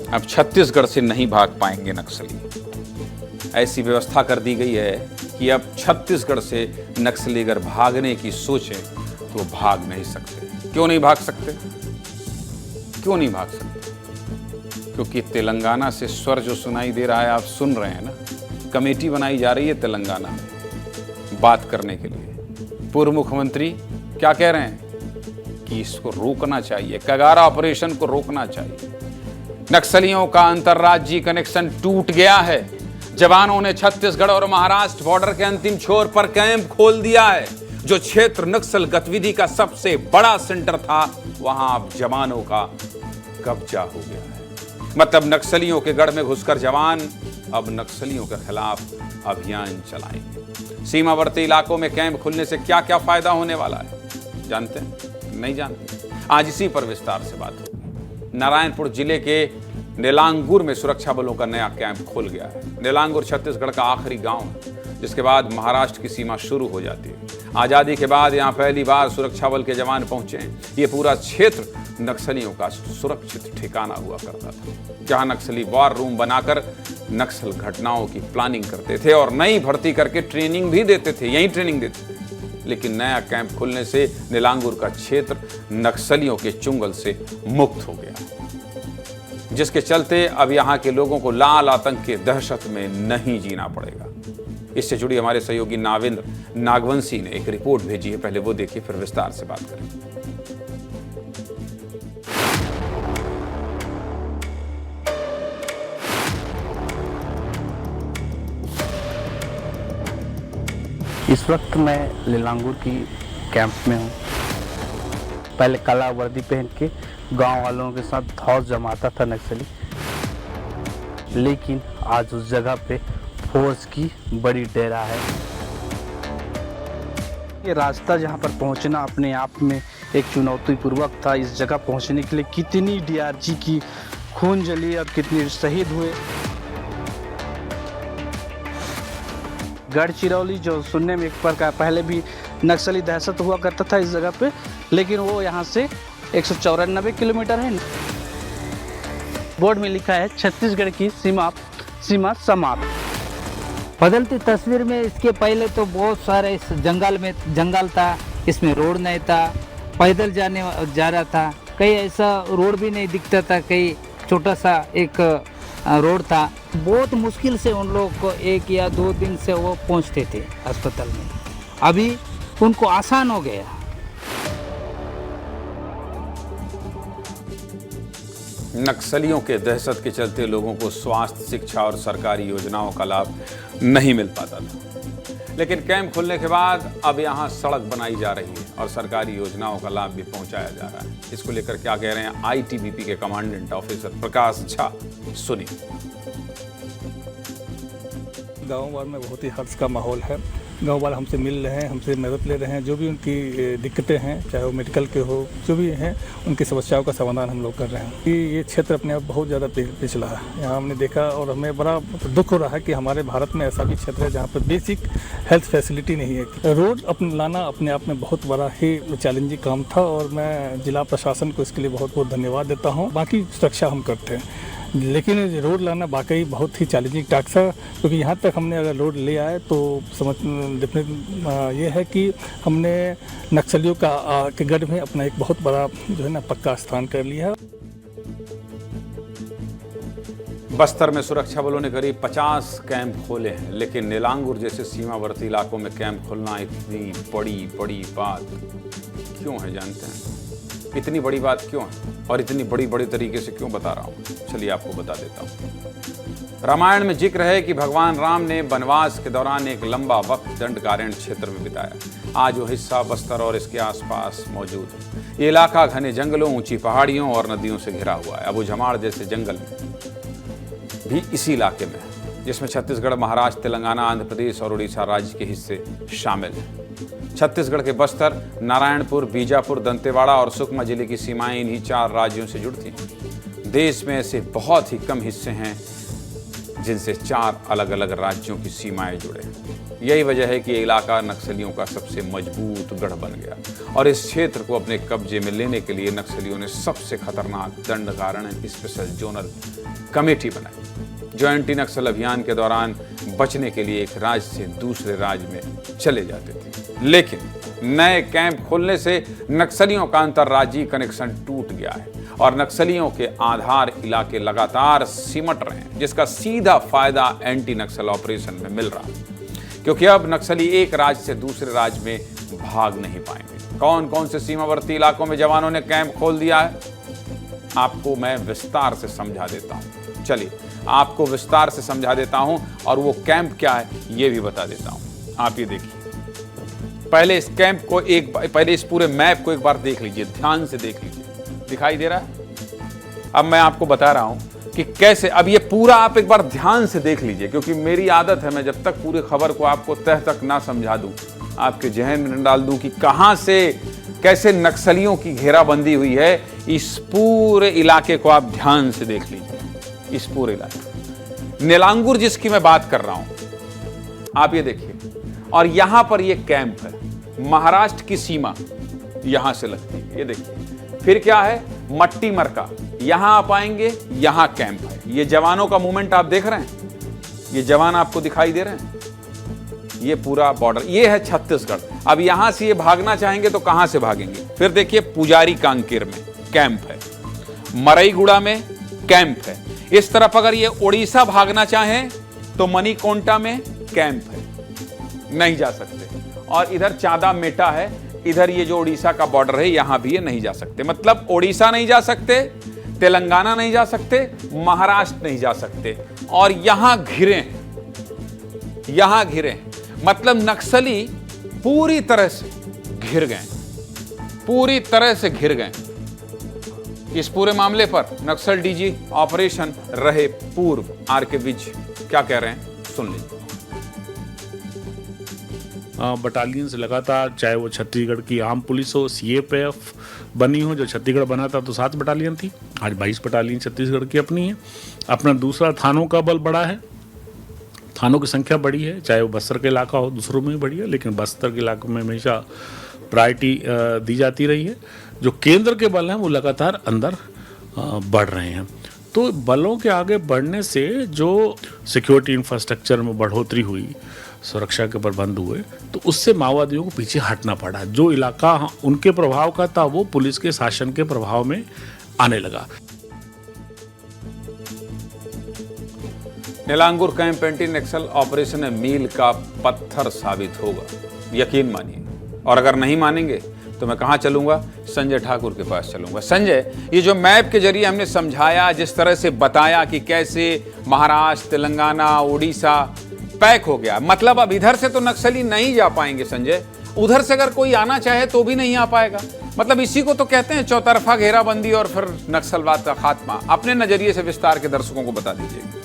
अब छत्तीसगढ़ से नहीं भाग पाएंगे नक्सली। ऐसी व्यवस्था कर दी गई है कि अब छत्तीसगढ़ से नक्सली अगर भागने की सोचें तो भाग नहीं सकते। क्यों नहीं भाग सकते? क्यों नहीं भाग सकते? क्योंकि तेलंगाना से स्वर जो सुनाई दे रहा है, आप सुन रहे हैं ना। कमेटी बनाई जा रही है तेलंगाना में बात करने के लिए। पूर्व मुख्यमंत्री क्या कह रहे हैं कि इसको रोकना चाहिए, कगारा ऑपरेशन को रोकना चाहिए। नक्सलियों का अंतर्राज्यीय कनेक्शन टूट गया है। जवानों ने छत्तीसगढ़ और महाराष्ट्र बॉर्डर के अंतिम छोर पर कैंप खोल दिया है। जो क्षेत्र नक्सल गतिविधि का सबसे बड़ा सेंटर था, वहां अब जवानों का कब्जा हो गया है। मतलब नक्सलियों के गढ़ में घुसकर जवान अब नक्सलियों के खिलाफ अभियान चलाएंगे। सीमावर्ती इलाकों में कैंप खुलने से क्या क्या फायदा होने वाला है जानते हैं? नहीं जानते? आज इसी पर विस्तार से बात होगी। नारायणपुर जिले के नेलांगुर में सुरक्षा बलों का नया कैंप खुल गया है। नेलांगुर छत्तीसगढ़ का आखिरी गांव है, जिसके बाद महाराष्ट्र की सीमा शुरू हो जाती है। आज़ादी के बाद यहां पहली बार सुरक्षा बल के जवान पहुंचे। ये पूरा क्षेत्र नक्सलियों का सुरक्षित ठिकाना हुआ करता था, जहां नक्सली वॉर रूम बनाकर नक्सल घटनाओं की प्लानिंग करते थे और नई भर्ती करके ट्रेनिंग भी देते थे, यही ट्रेनिंग देते थे। लेकिन नया कैंप खुलने से नेलांगुर का क्षेत्र नक्सलियों के चुंगल से मुक्त हो गया, जिसके चलते अब यहाँ के लोगों को लाल आतंक के दहशत में नहीं जीना पड़ेगा। इससे जुड़ी हमारे सहयोगी नावेंद्र नागवंशी ने एक रिपोर्ट भेजी है, पहले वो देखिए, फिर विस्तार से बात करें। इस वक्त मैं नेलांगुर की कैंप में हूँ। पहले काला वर्दी पहन के गांव वालों के साथ धौस जमाता था नक्सली, लेकिन आज उस जगह पे फोर्स की बड़ी डेरा है। ये रास्ता जहाँ पर पहुँचना अपने आप में एक चुनौतीपूर्वक था। इस जगह पहुँचने के लिए कितनी डीआरजी की खून जली और कितने शहीद हुए। गढ़चिरौली जो सुनने में एक प्रकार पहले भी नक्सली दहशत हुआ करता था इस जगह पे, लेकिन वो यहाँ से 194 किलोमीटर है। बोर्ड में लिखा है छत्तीसगढ़ की सीमा समाप्त। बदलती तस्वीर में इसके पहले तो बहुत सारे इस जंगल था, इसमें रोड नहीं था, पैदल जा रहा था, कहीं ऐसा रोड भी नहीं दिखता था, कहीं छोटा सा एक रोड था। बहुत मुश्किल से उन लोग को 1 या 2 दिन से वो पहुंचते थे अस्पताल में। अभी उनको आसान हो गया। नक्सलियों के दहशत के चलते लोगों को स्वास्थ्य, शिक्षा और सरकारी योजनाओं का लाभ नहीं मिल पाता था, लेकिन कैंप खुलने के बाद अब यहाँ सड़क बनाई जा रही है और सरकारी योजनाओं का लाभ भी पहुँचाया जा रहा है। इसको लेकर क्या कह रहे हैं आईटीबीपी के कमांडेंट ऑफिसर प्रकाश झा, सुनिए। गाँव वाल में बहुत ही हर्ष का माहौल है। गाँव वाले हमसे मिल रहे हैं, हमसे मदद ले रहे हैं। जो भी उनकी दिक्कतें हैं, चाहे वो मेडिकल के हो, जो भी हैं, उनकी समस्याओं का समाधान हम लोग कर रहे हैं। ये क्षेत्र अपने आप बहुत ज़्यादा पिछड़ा है। यहाँ हमने देखा और हमें बड़ा दुख हो रहा है कि हमारे भारत में ऐसा भी क्षेत्र है जहाँ पर बेसिक हेल्थ फैसिलिटी नहीं है। रोड लाना अपने आप में बहुत बड़ा ही चैलेंजिंग काम था और मैं जिला प्रशासन को इसके लिए बहुत बहुत धन्यवाद देता हूँ। बाकी सुरक्षा हम करते हैं, लेकिन रोड लाना वाकई बहुत ही चैलेंजिंग टास्क था, क्योंकि यहाँ तक हमने अगर रोड ले आए तो समझ ये है कि हमने नक्सलियों के गढ़ में अपना एक बहुत बड़ा जो है ना पक्का स्थान कर लिया है। बस्तर में सुरक्षा बलों ने करीब 50 कैंप खोले हैं, लेकिन नेलांगुर जैसे सीमावर्ती इलाकों में कैंप खोलना इतनी बड़ी बात क्यों है जानते हैं? इतनी बड़ी बात क्यों है और इतनी बड़ी तरीके से क्यों बता रहा हूँ? चलिए आपको बता देता हूँ। रामायण में जिक्र है कि भगवान राम ने वनवास के दौरान एक लंबा वक्त दंडकारण्य क्षेत्र में बिताया। आज वो हिस्सा बस्तर और इसके आसपास मौजूद है। ये इलाका घने जंगलों, ऊंची पहाड़ियों और नदियों से घिरा हुआ है। अबू झमाड़ जैसे जंगल भी इसी इलाके में है, जिसमें छत्तीसगढ़, महाराष्ट्र, तेलंगाना, आंध्र प्रदेश और उड़ीसा राज्य के हिस्से शामिल हैं। छत्तीसगढ़ के बस्तर, नारायणपुर, बीजापुर, दंतेवाड़ा और सुकमा जिले की सीमाएं इन्हीं 4 राज्यों से जुड़ती हैं। देश में ऐसे बहुत ही कम हिस्से हैं जिनसे 4 अलग अलग राज्यों की सीमाएं जुड़े। यही वजह है कि ये इलाका नक्सलियों का सबसे मजबूत गढ़ बन गया और इस क्षेत्र को अपने कब्जे में लेने के लिए नक्सलियों ने सबसे खतरनाक दंडकारण्य स्पेशल जोनल कमेटी बनाई, जो एंटी नक्सल अभियान के दौरान बचने के लिए एक राज्य से दूसरे राज्य में चले जाते थे। लेकिन नए कैंप खोलने से नक्सलियों का अंतर्राज्यीय कनेक्शन टूट गया है और नक्सलियों के आधार इलाके लगातार सिमट रहे हैं, जिसका सीधा फायदा एंटी नक्सल ऑपरेशन में मिल रहा है, क्योंकि अब नक्सली एक राज्य से दूसरे राज्य में भाग नहीं पाएंगे। कौन कौन से सीमावर्ती इलाकों में जवानों ने कैंप खोल दिया है, आपको मैं विस्तार से समझा देता हूं। चलिए आपको विस्तार से समझा देता हूं और वो कैंप क्या है ये भी बता देता हूं। आप ये देखिए, पहले इस कैंप को पहले इस पूरे मैप को एक बार देख लीजिए, ध्यान से देख लीजिए, दिखाई दे रहा है। अब मैं आपको बता रहा हूं कि कैसे, अब ये पूरा आप एक बार ध्यान से देख लीजिए, क्योंकि मेरी आदत है मैं जब तक पूरी खबर को आपको तह तक ना समझा दूं, आपके जहन में न डाल दूं कि कहां से कैसे नक्सलियों की घेराबंदी हुई है, इस पूरे इलाके को आप ध्यान से देख लीजिए। इस पूरे इलाके नीलांगुर जिसकी मैं बात कर रहा हूं, आप ये देखिए, और यहां पर ये कैंप है, महाराष्ट्र की सीमा यहां से लगती है, ये देखिए। फिर क्या है, मट्टी मरका, यहां आप आएंगे, यहां कैंप है। ये जवानों का मूवमेंट आप देख रहे हैं, ये जवान आपको दिखाई दे रहे हैं, ये पूरा बॉर्डर, ये है छत्तीसगढ़। अब यहां से ये भागना चाहेंगे तो कहां से भागेंगे? फिर देखिए पुजारी कांकेर में कैंप है, मरईगुड़ा में कैंप है। इस तरफ अगर ये उड़ीसा भागना चाहें तो मणिकोंटा में कैंप है, नहीं जा सकते। और इधर चादा मेटा है, इधर ये जो उड़ीसा का बॉर्डर है यहां भी ये नहीं जा सकते। मतलब उड़ीसा नहीं जा सकते, तेलंगाना नहीं जा सकते, महाराष्ट्र नहीं जा सकते, और यहां घिरे हैं, यहां घिरे हैं। मतलब नक्सली पूरी तरह से घिर गए, पूरी तरह से घिर गए। इस पूरे मामले पर नक्सल डीजी ऑपरेशन रहे पूर्व आर.के. विज क्या कह रहे हैं, सुन लीजिए। बटालियन से लगातार, चाहे वो छत्तीसगढ़ की आम पुलिस हो, सीएपीएफ बनी हो, जो छत्तीसगढ़ बना था तो 7 बटालियन थी, आज 22 बटालियन छत्तीसगढ़ की अपनी है। अपना दूसरा थानों का बल बड़ा है, थानों की संख्या बड़ी है, चाहे वो बस्तर के इलाका हो, दूसरों में भी बड़ी है, लेकिन बस्तर के इलाकों में हमेशा प्रायोरिटी दी जाती रही है। जो केंद्र के बल हैं वो लगातार अंदर बढ़ रहे हैं। तो बलों के आगे बढ़ने से जो सिक्योरिटी इंफ्रास्ट्रक्चर में बढ़ोतरी हुई, सुरक्षा के प्रबंध हुए, तो उससे माओवादियों को पीछे हटना पड़ा। जो इलाका उनके प्रभाव का था वो पुलिस के शासन के प्रभाव में आने लगा। नीलांगुर कैंप एंटी नक्सल ऑपरेशन में मील का पत्थर साबित होगा, यकीन मानिए। और अगर नहीं मानेंगे तो मैं कहां चलूंगा? संजय ठाकुर के पास चलूंगा। संजय, ये जो मैप के जरिए हमने समझाया, जिस तरह से बताया कि कैसे महाराष्ट्र, तेलंगाना, उड़ीसा पैक हो गया, मतलब अब इधर से तो नक्सली नहीं जा पाएंगे संजय, उधर से अगर कोई आना चाहे तो भी नहीं आ पाएगा। मतलब इसी को तो कहते हैं चौतरफा घेराबंदी और फिर नक्सलवाद का खात्मा। अपने नजरिए से विस्तार के दर्शकों को बता दीजिए।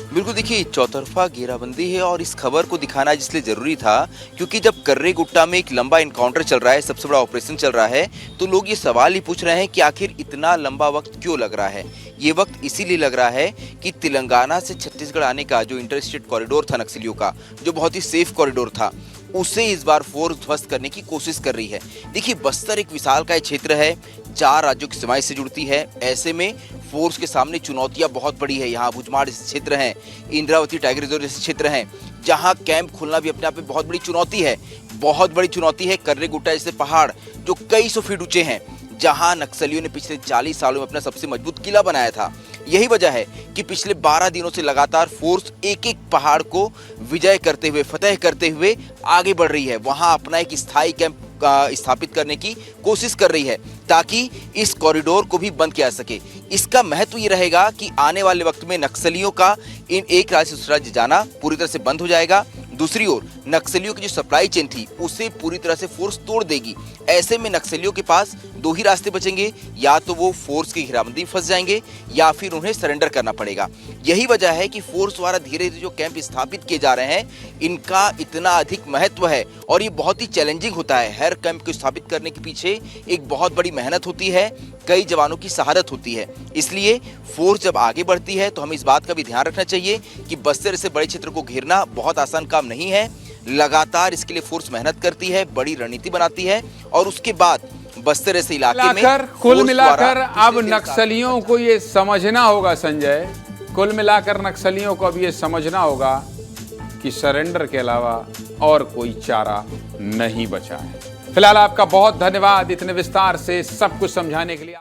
बिल्कुल, देखिए चौतरफा घेराबंदी है और इस खबर को दिखाना इसलिए जरूरी था क्योंकि जब कर्रेगुट्टा में एक लंबा इनकाउंटर चल रहा है, सबसे बड़ा ऑपरेशन चल रहा है, तो लोग ये सवाल ही पूछ रहे हैं कि आखिर इतना लंबा वक्त क्यों लग रहा है। ये वक्त इसीलिए लग रहा है कि तेलंगाना से छत्तीसगढ़ आने का जो इंटर स्टेट कॉरिडोर था नक्सलियों का, जो बहुत ही सेफ कॉरिडोर था, उसे इस बार फोर्स ध्वस्त करने की कोशिश कर रही है। देखिए बस्तर एक विशालकाय क्षेत्र है, 4 राज्यों की सीमाएं से जुड़ती है। ऐसे में फोर्स के सामने चुनौतियां बहुत बड़ी है। यहाँ भुजमाड़ जैसे क्षेत्र हैं, इंद्रावती टाइगर रिजर्व जैसे क्षेत्र हैं, जहाँ कैंप खोलना भी अपने आप में बहुत बड़ी चुनौती है। बहुत बड़ी चुनौती है कर्रेगुट्टा जैसे पहाड़ जो कई सौ फीट ऊंचे हैं, जहां नक्सलियों ने पिछले 40 सालों में अपना सबसे मजबूत किला बनाया था। यही वजह है कि पिछले 12 दिनों से लगातार फोर्स एक एक पहाड़ को विजय करते हुए, फतेह करते हुए आगे बढ़ रही है। वहां अपना एक स्थायी कैंप स्थापित करने की कोशिश कर रही है ताकि इस कॉरिडोर को भी बंद किया सके। इसका महत्व ये रहेगा कि आने वाले वक्त में नक्सलियों का इन एक राज्य से दूसरा राज्य जाना पूरी तरह से बंद हो जाएगा। दूसरी ओर नक्सलियों की जो सप्लाई चेन थी उसे पूरी तरह से फोर्स तोड़ देगी। ऐसे में नक्सलियों के पास दो ही रास्ते बचेंगे, या तो वो फोर्स की घेराबंदी में फंस जाएंगे या फिर उन्हें सरेंडर करना पड़ेगा। यही वजह है कि फोर्स द्वारा धीरे धीरे जो कैंप स्थापित किए जा रहे हैं इनका इतना अधिक महत्व है और ये बहुत ही चैलेंजिंग होता है। हर कैंप को स्थापित करने के पीछे एक बहुत बड़ी मेहनत होती है, कई जवानों की शहादत होती है। इसलिए फोर्स जब आगे बढ़ती है तो हमें इस बात का भी ध्यान रखना चाहिए कि बस्तर से बड़े क्षेत्र को घेरना बहुत आसान काम नहीं है। लगातार इसके लिए फोर्स मेहनत करती है, बड़ी रणनीति बनाती है और उसके बाद बस्तर ऐसे इलाके में कुल मिलाकर अब नक्सलियों को ये समझना होगा संजय, कुल मिलाकर नक्सलियों को अब ये समझना होगा कि सरेंडर के अलावा और कोई चारा नहीं बचा है। फिलहाल आपका बहुत धन्यवाद इतने विस्तार से सब कुछ समझाने के लिए।